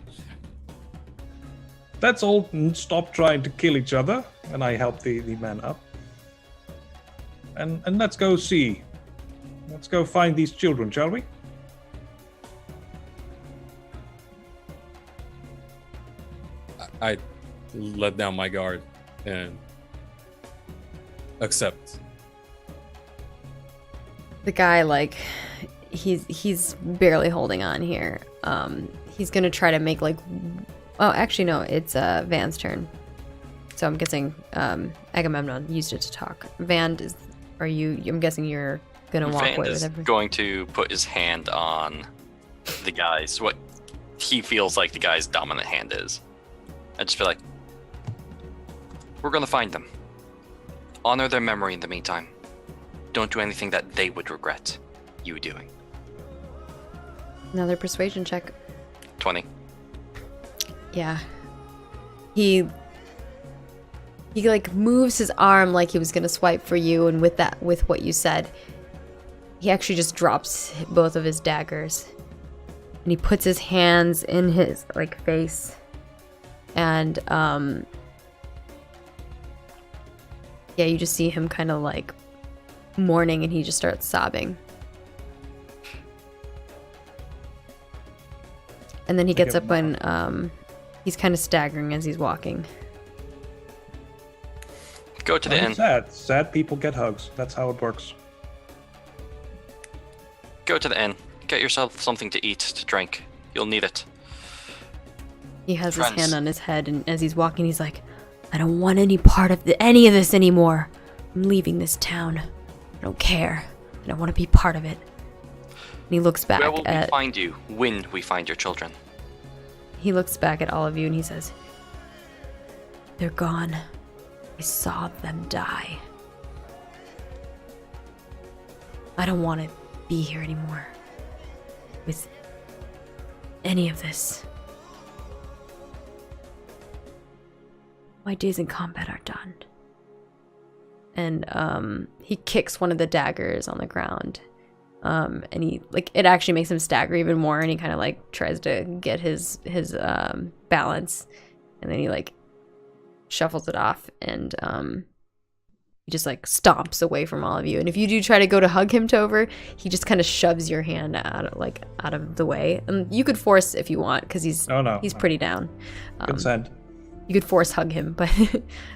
Let's all stop trying to kill each other, and I help the man up. And let's go see. Let's go find these children, shall we? I let down my guard and accept. The guy, like, he's barely holding on here. He's gonna try to make like, oh, actually no, it's Van's turn. So I'm guessing Agamemnon used it to talk. Van, I'm guessing you're gonna walk Van away with is everything. going to put his hand on the guys. What he feels like the guy's dominant hand is. I'd just be like, we're gonna find them. Honor their memory in the meantime. Don't do anything that they would regret you doing. Another persuasion check. 20. Yeah. He like moves his arm like he was gonna swipe for you, and with what you said, he actually just drops both of his daggers. And he puts his hands in his like face. And yeah, you just see him kind of like mourning, and he just starts sobbing. And then he gets up and he's kind of staggering as he's walking. Go to the inn. Sad people get hugs. That's how it works. Go to the inn. Get yourself something to eat, to drink. You'll need it. He has Friends. his hand on his head, and as he's walking, he's like, I don't want any part of any of this anymore. I'm leaving this town. I don't care. I don't want to be part of it. And he looks back Where will we at... find you when we find your children? He looks back at all of you, and he says, they're gone. I saw them die. I don't want to be here anymore with any of this. My days in combat are done. And he kicks one of the daggers on the ground. And he like it actually makes him stagger even more, and he kind of like tries to get his balance, and then he like shuffles it off, and he just like stomps away from all of you. And if you do try to go to hug him, Tover, he just kind of shoves your hand out of the way. And you could force if you want, because he's pretty down. Consent. You could force hug him, but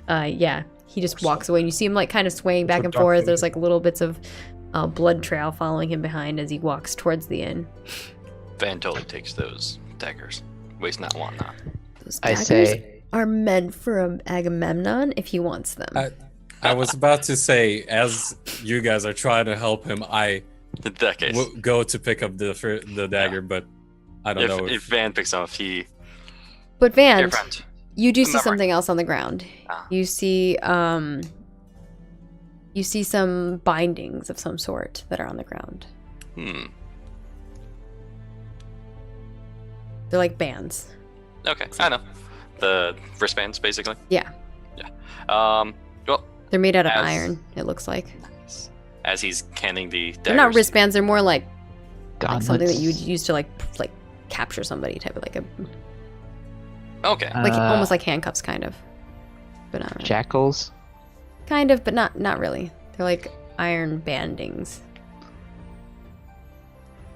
yeah, he just walks away, and you see him like kind of swaying back and forth. There's like little bits of blood trail following him behind as he walks towards the inn. Van totally takes those daggers. Waste not, want not. Those I daggers say, are meant for Agamemnon if he wants them. I was about to say, as you guys are trying to help him, I In that case, go to pick up the dagger, but I don't know if Van picks up, he... But Van, Dear friend, you do see remember. something else on the ground. Ah. You see some bindings of some sort that are on the ground. They're like bands. Okay, I know. The wristbands, basically. Yeah. Well, They're made out of As- iron, it looks like. as he's canning the daggers... They're not wristbands, they're more like something that gauntlets. you would use to like capture somebody, type of like Okay. almost like handcuffs, kind of. But not really. Jackals. Kind of, but not really. They're like iron bandings.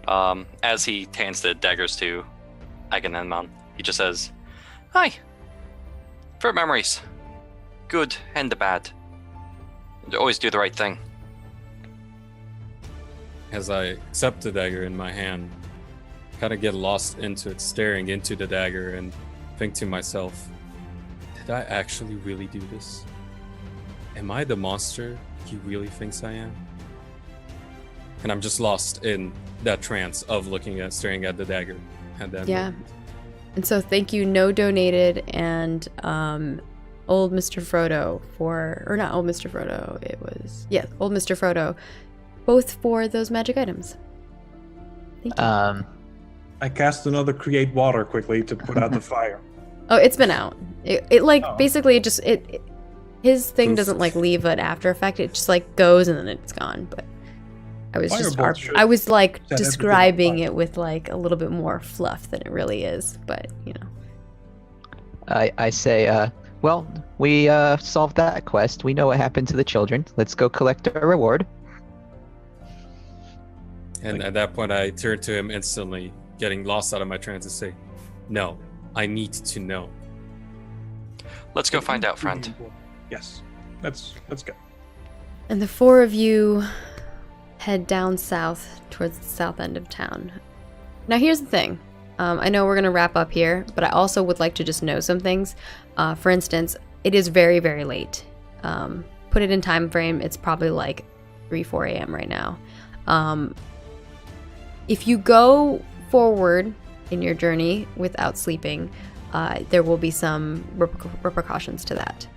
As he hands the daggers to Agamemnon, he just says, "Hi. For memories. Good and the bad. Always do the right thing." As I accept the dagger in my hand, kind of get lost into it, staring into the dagger, and think to myself, did I actually really do this? Am I the monster he really thinks I am? And I'm just lost in that trance of staring at the dagger. And then Yeah. And so thank you, No Donated, and Old Mr. Frodo not Old Mr. Frodo, Old Mr. Frodo, both for those magic items. Thank you. I cast another create water quickly to put out the fire. Oh, it's been out. It like Oh. basically it just his thing Poof. doesn't like leave an after effect. It just like goes and then it's gone. But I was Firebolt should I was like set everything on describing fire. it with like a little bit more fluff than it really is. But you know, I say, well, we solved that quest. We know what happened to the children. Let's go collect our reward. And at that point, I turn to him instantly, getting lost out of my trance, and say, "No, I need to know." Let's go find out, friend. Yes. Let's go. and the four of you head down south towards the south end of town. Now, here's the thing. I know we're gonna wrap up here, but I also would like to just know some things. For instance, it is very, very late. Put it in time frame. It's probably like 3-4 a.m. right now. If you go forward in your journey without sleeping, there will be some repercussions to that.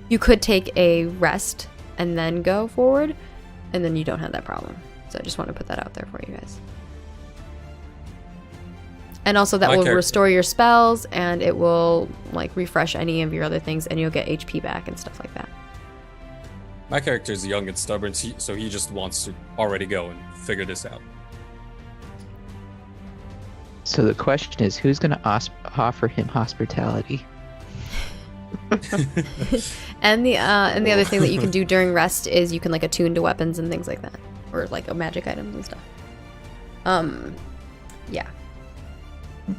You could take a rest and then go forward, and then you don't have that problem. So I just want to put that out there for you guys. And also that will restore your spells, and it will like refresh any of your other things, and you'll get HP back and stuff like that. My character is young and stubborn, so he just wants to already go and figure this out. So the question is, who's going to offer him hospitality? And the other thing that you can do during rest is you can like attune to weapons and things like that, or like magic items and stuff. Yeah.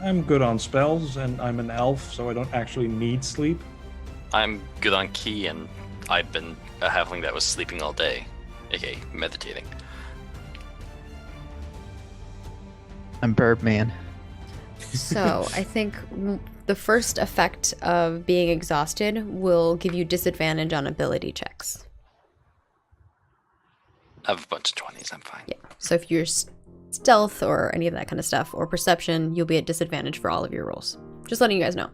I'm good on spells, and I'm an elf, so I don't actually need sleep. I'm good on ki, and I've been a halfling that was sleeping all day, aka meditating. I'm Birdman. So I think the first effect of being exhausted will give you disadvantage on ability checks. I have a bunch of 20s, I'm fine. Yeah. So if you're stealth or any of that kind of stuff, or perception, you'll be at disadvantage for all of your rolls. Just letting you guys know.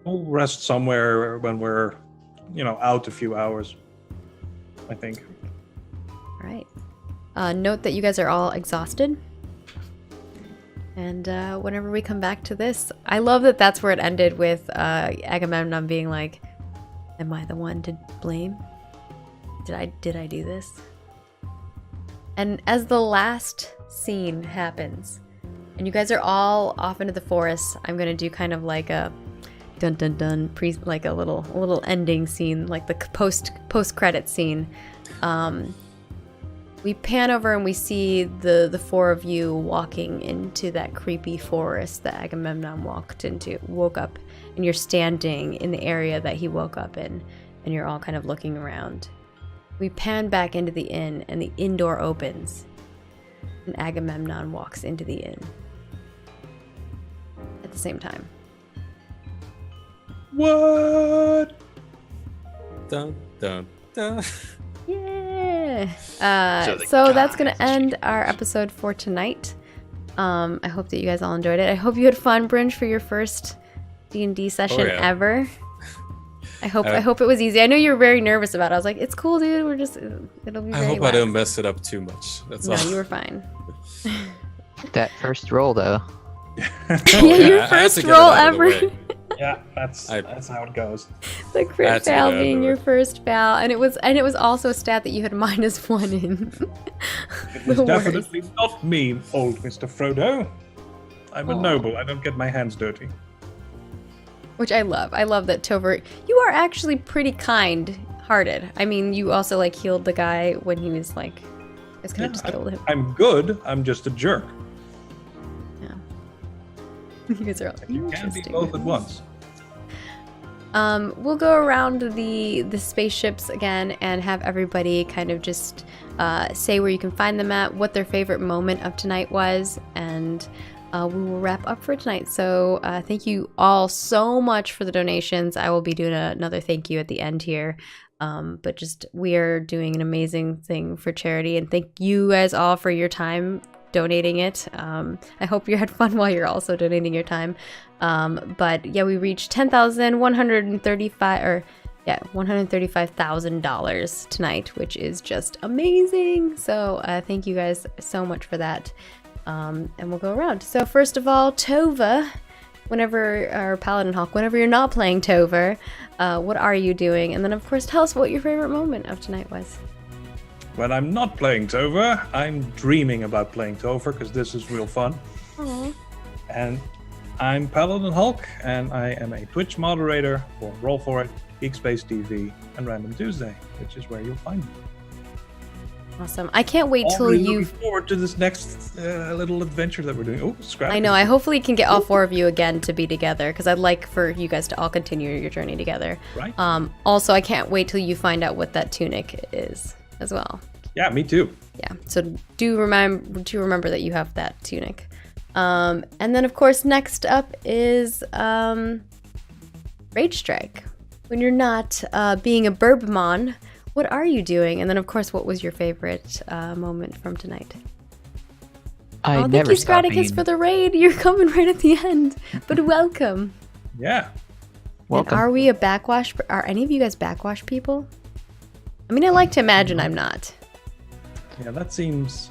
We'll rest somewhere when we're, out a few hours, I think. All right. Note that you guys are all exhausted. And whenever we come back to this, I love that that's where it ended with Agamemnon being like, am I the one to blame? Did I do this? And as the last scene happens, and you guys are all off into the forest, I'm gonna do kind of like a dun dun dun like a little ending scene, like the post credit scene. We pan over and we see the four of you walking into that creepy forest that Agamemnon woke up, and you're standing in the area that he woke up in, and you're all kind of looking around. We pan back into the inn, and the inn door opens, and Agamemnon walks into the inn at the same time. What? Dun, dun, dun. Yeah. So that's going to end our episode for tonight. I hope that you guys all enjoyed it. I hope you had fun, Brynj, for your first D&D session ever. I hope it was easy. I know you were very nervous about it. I was like, it's cool, dude. It'll be very I hope light. I don't mess it up too much. That's all. No, you were fine. That first roll, though. Your first roll ever. Yeah, that's how it goes. The crit foul being your first foul, and it was also a stat that you had -1 in. It was definitely not me, old Mr. Frodo. I'm a noble. I don't get my hands dirty. Which I love. I love that Topher. You are actually pretty kind-hearted. I mean, you also like healed the guy when he was like, I was gonna just kill him. I'm good. I'm just a jerk. Yeah. You guys are all You can't be both at once. We'll go around the spaceships again and have everybody kind of just say where you can find them at, what their favorite moment of tonight was, and we will wrap up for tonight. So thank you all so much for the donations. I will be doing another thank you at the end here. But just we are doing an amazing thing for charity, and thank you guys all for your time donating it. I hope you had fun while you're also donating your time. But yeah, we reached $135,000 tonight, which is just amazing. So thank you guys so much for that. And we'll go around. So first of all, Tova, or Paladin Hawk, whenever you're not playing Tova, what are you doing? And then of course, tell us what your favorite moment of tonight was. When I'm not playing Tova, I'm dreaming about playing Tova because this is real fun. Aww. And I'm Paladin Hulk, and I am a Twitch moderator for Roll For It, Geek Space TV, and Random Tuesday, which is where you'll find me. Awesome. I can't wait till looking forward to this next little adventure that we're doing. Oh, scrap. I know. I hopefully can get all four of you again to be together, because I'd like for you guys to all continue your journey together. Right. Also, I can't wait till you find out what that tunic is as well. Yeah, me too. Yeah. So do remember that you have that tunic. And then of course next up is Rage Strike. When you're not being a Burbmon, what are you doing? And then of course, what was your favorite moment from tonight? I thank never you, stopped Scraticus, being... for the raid. You're coming right at the end. But welcome. Yeah. Welcome. And are we a backwash? Are any of you guys backwash people? I mean, I like to imagine I'm not. Yeah, that seems.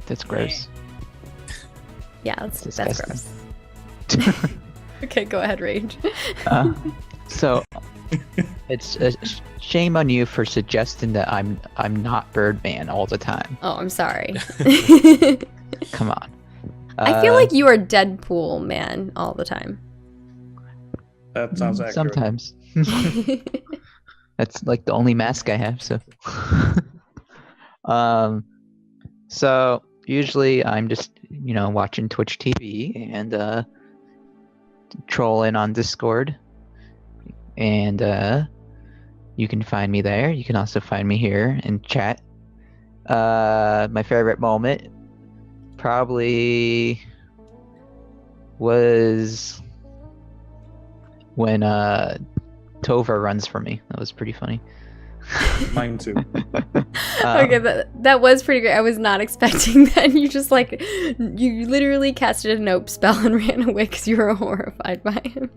That's gross. Yeah, that's Disgusting. gross. Okay, go ahead, Rage. So, it's a shame on you for suggesting that I'm not Birdman all the time. Oh, I'm sorry. Come on. I feel like you are Deadpool man all the time. That sounds accurate. Sometimes. That's like the only mask I have, so. So usually I'm just, watching Twitch TV and trolling on Discord. And you can find me there. You can also find me here in chat. My favorite moment probably was when Tova runs for me. That was pretty funny. Mine too. Okay, that was pretty great. I was not expecting that. You just you literally casted a nope spell and ran away because you were horrified by him.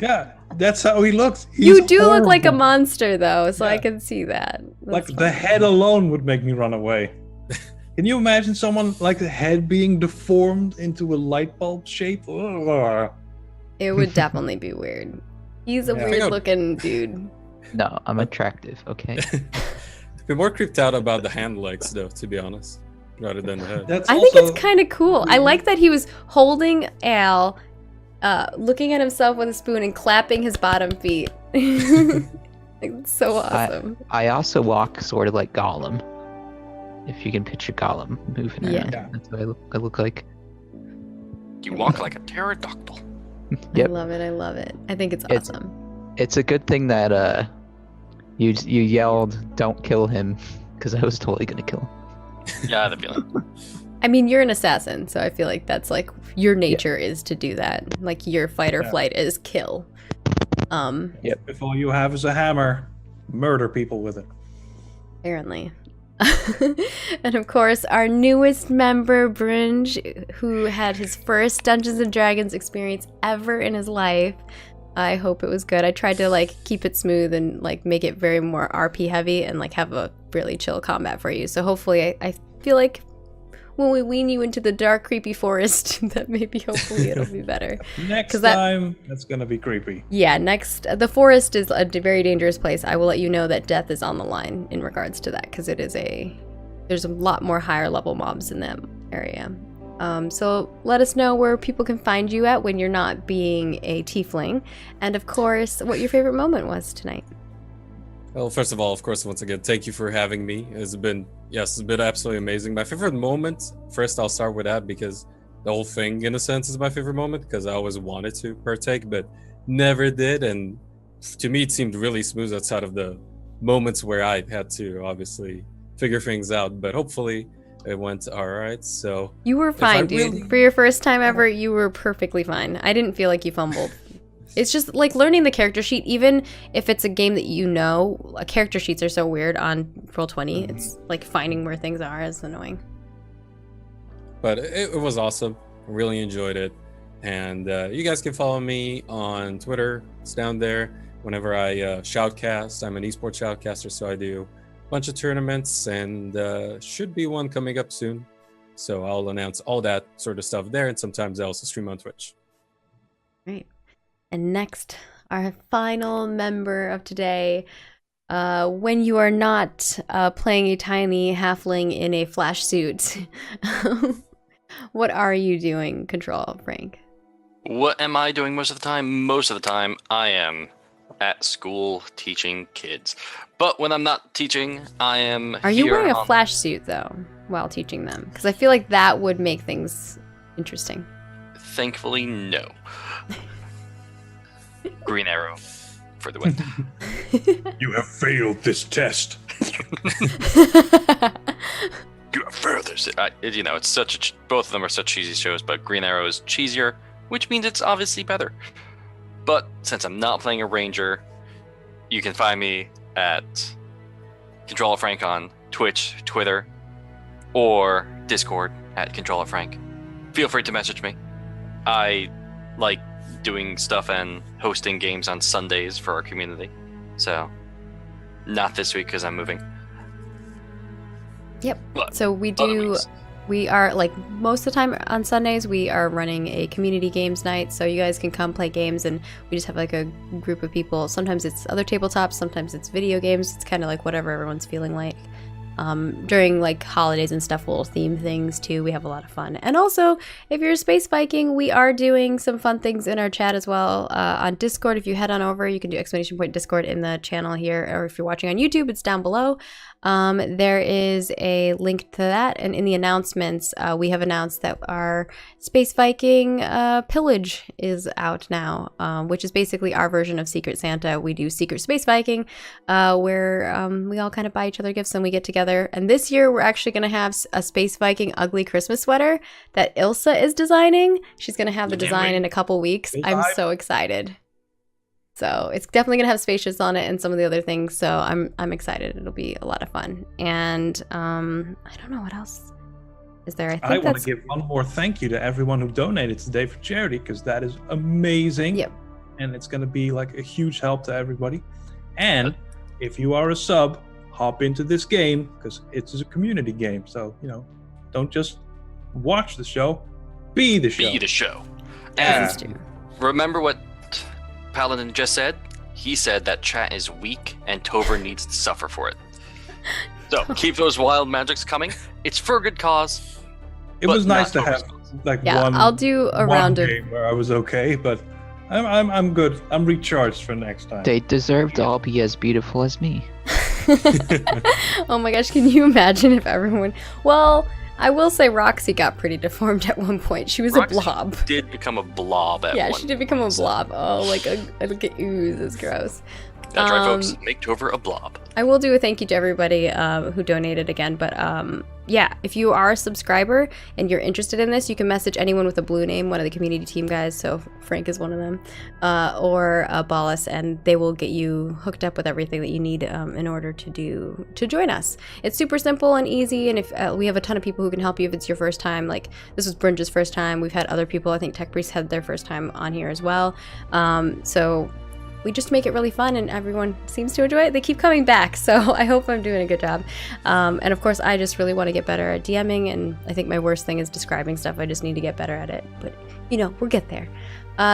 Yeah, that's how he looks. You do look like a monster though, so I can see that. Like the head alone would make me run away. Can you imagine someone like the head being deformed into a light bulb shape? Ugh. It would definitely be weird. He's a weird looking dude. No, I'm attractive, okay? I'd be more creeped out about the hand legs, though, to be honest, rather than the head. I think it's kind of cool. I like that he was holding Al, looking at himself with a spoon and clapping his bottom feet. It's so awesome. I also walk sort of like Gollum. If you can picture Gollum moving around. Yeah. That's what I look like. You walk like a pterodactyl. Yep. I love it. I think it's awesome. It's a good thing that you yelled, "Don't kill him," because I was totally gonna kill him. Yeah, I had a feeling. I mean, you're an assassin, so I feel like that's like your nature is to do that. Like your fight or flight is kill. Yep. If all you have is a hammer, murder people with it. Apparently. And of course, our newest member, Bringe, who had his first Dungeons and Dragons experience ever in his life. I hope it was good. I tried to keep it smooth and make it very more RP heavy and have a really chill combat for you. So hopefully, I feel like when we wean you into the dark, creepy forest, that maybe hopefully it'll be better. Next time, that's gonna be creepy. Yeah, the forest is a very dangerous place. I will let you know that death is on the line in regards to that because there's a lot more higher level mobs in that area. So let us know where people can find you at when you're not being a tiefling, and of course, what your favorite moment was tonight. Well, first of all, of course, once again, thank you for having me. It's been absolutely amazing. My favorite moment, first I'll start with that because the whole thing, in a sense, is my favorite moment because I always wanted to partake, but never did. And to me, it seemed really smooth outside of the moments where I had to obviously figure things out, but hopefully it went all right. So you were fine, dude. For your first time ever, you were perfectly fine. I didn't feel like you fumbled. It's just learning the character sheet, even if it's a game that character sheets are so weird on Roll20. It's finding where things are is annoying. But it was awesome. I really enjoyed it. And you guys can follow me on Twitter. It's down there. Whenever I shoutcast, I'm an esports shoutcaster, so I do a bunch of tournaments and should be one coming up soon. So I'll announce all that sort of stuff there, and sometimes I also stream on Twitch. Great. And next, our final member of today. When you are not playing a tiny halfling in a flash suit, what are you doing, Control, Frank? What am I doing most of the time? Most of the time, I am at school teaching kids. But when I'm not teaching, I am Are you wearing a flash suit, though, while teaching them? Because I feel like that would make things interesting. Thankfully, no. Green arrow for the win. You have failed this test. You have failed this. It's both of them are such cheesy shows, but Green Arrow is cheesier, which means it's obviously better. But since I'm not playing a ranger, you can find me at Control Frank on Twitch, Twitter, or Discord at Controller Frank. Feel free to message me. I like doing stuff and hosting games on Sundays for our community. So, not this week because I'm moving. Yep. But So we other do. weeks. We are, like, most of the time on Sundays, we are running a community games night, so you guys can come play games, and we just have, like, a group of people. Sometimes it's other tabletops, sometimes it's video games. It's kind of like whatever everyone's feeling like. During, like, holidays and stuff, we'll theme things, too. We have a lot of fun. And also, if you're a Space Viking, we are doing some fun things in our chat as well. On Discord, if you head on over, you can do ! Discord in the channel here, or if you're watching on YouTube, it's down below. There is a link to that, and in the announcements, we have announced that our Space Viking pillage is out now, which is basically our version of Secret Santa. We do Secret Space Viking, where we all kind of buy each other gifts and we get together. And this year, we're actually going to have a Space Viking ugly Christmas sweater that Ilsa is designing. She's going to have the design in a couple weeks. I'm so excited. So it's definitely gonna have spaceships on it and some of the other things. So I'm excited. It'll be a lot of fun. And I don't know what else is there. I want to give one more thank you to everyone who donated today for charity, because that is amazing. Yep. And it's going to be like a huge help to everybody. And if you are a sub, hop into this game, because it's a community game. So, you know, don't just watch the show, be the show. Be the show. Yeah. And remember what Paladin just said? He said that chat is weak and Tover needs to suffer for it. So keep those wild magics coming. It's for a good cause. It was nice to have like one. I'll do a round of game where I was okay, but I'm good. I'm recharged for next time. They deserve to all be as beautiful as me. Oh my gosh, can you imagine if everyone... Well, I will say Roxy got pretty deformed at one point. She was Roxy a blob. did become a blob at Yeah, one. she did become a blob. Oh, like a ooze is gross. That's right, folks. Make Tover a blob. I will do a thank you to everybody who donated again, but yeah, if you are a subscriber and you're interested in this, you can message anyone with a blue name, one of the community team guys, so Frank is one of them, or Ballas, and they will get you hooked up with everything that you need in order to join us. It's super simple and easy, and if we have a ton of people who can help you if it's your first time. Like, this was Brynja's first time. We've had other people, I think Tech Priest had their first time on here as well. So we just make it really fun, and everyone seems to enjoy it. They keep coming back, so I hope I'm doing a good job. And of course, I just really want to get better at DMing, and I think my worst thing is describing stuff. I just need to get better at it, but you know, we'll get there.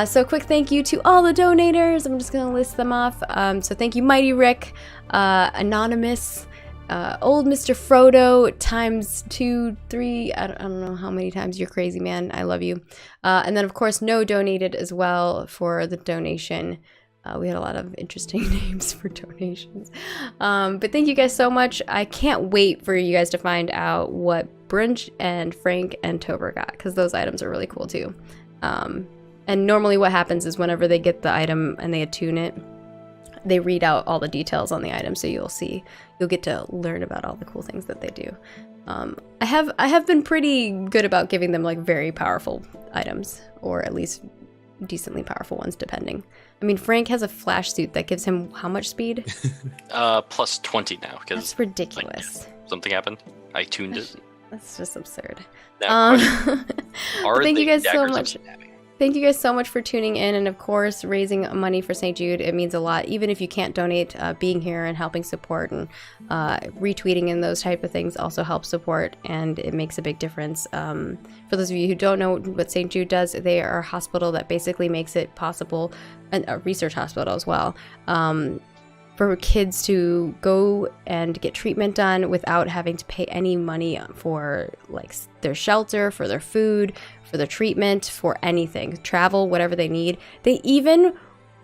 So quick thank you to all the donators. I'm just going to list them off. So thank you, Mighty Rick, Anonymous, old Mr. Frodo, times 2, 3, I don't know how many times. You're crazy, man. I love you. And then, of course, No donated as well for the donation. We had a lot of interesting names for donations. But thank you guys so much. I can't wait for you guys to find out what Brynj and Frank and Tover got, because those items are really cool too. And normally what happens is whenever they get the item and they attune it, they read out all the details on the item, so you'll get to learn about all the cool things that they do. I have been pretty good about giving them like very powerful items, or at least decently powerful ones, depending. I mean, Frank has a flash suit that gives him how much speed? Plus 20 now, because That's ridiculous. like, something happened. I tuned it. That's just absurd. Now, Thank you guys so daggers of much. stabbing? Thank you guys so much for tuning in, and of course raising money for St. Jude. It means a lot, even if you can't donate. Being here and helping support and retweeting and those type of things also help support, and it makes a big difference. For those of you who don't know what St. Jude does, they are a hospital that basically makes it possible, and a research hospital as well, for kids to go and get treatment done without having to pay any money for like their shelter, for their food, for their treatment, for anything, travel, whatever they need. They even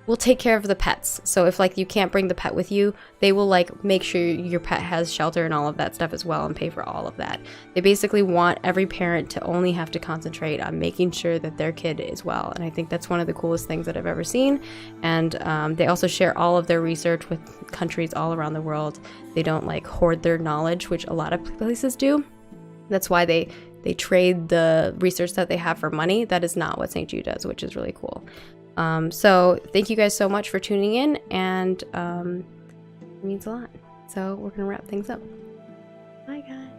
will take care of the pets. So if like you can't bring the pet with you, they will like make sure your pet has shelter and all of that stuff as well, and pay for all of that. They basically want every parent to only have to concentrate on making sure that their kid is well, and I think that's one of the coolest things that I've ever seen. And they also share all of their research with countries all around the world. They don't like hoard their knowledge, which a lot of places do. That's why they trade the research that they have for money. That is not what St. Jude does, which is really cool. So thank you guys so much for tuning in, and it means a lot. So we're gonna wrap things up. Bye guys.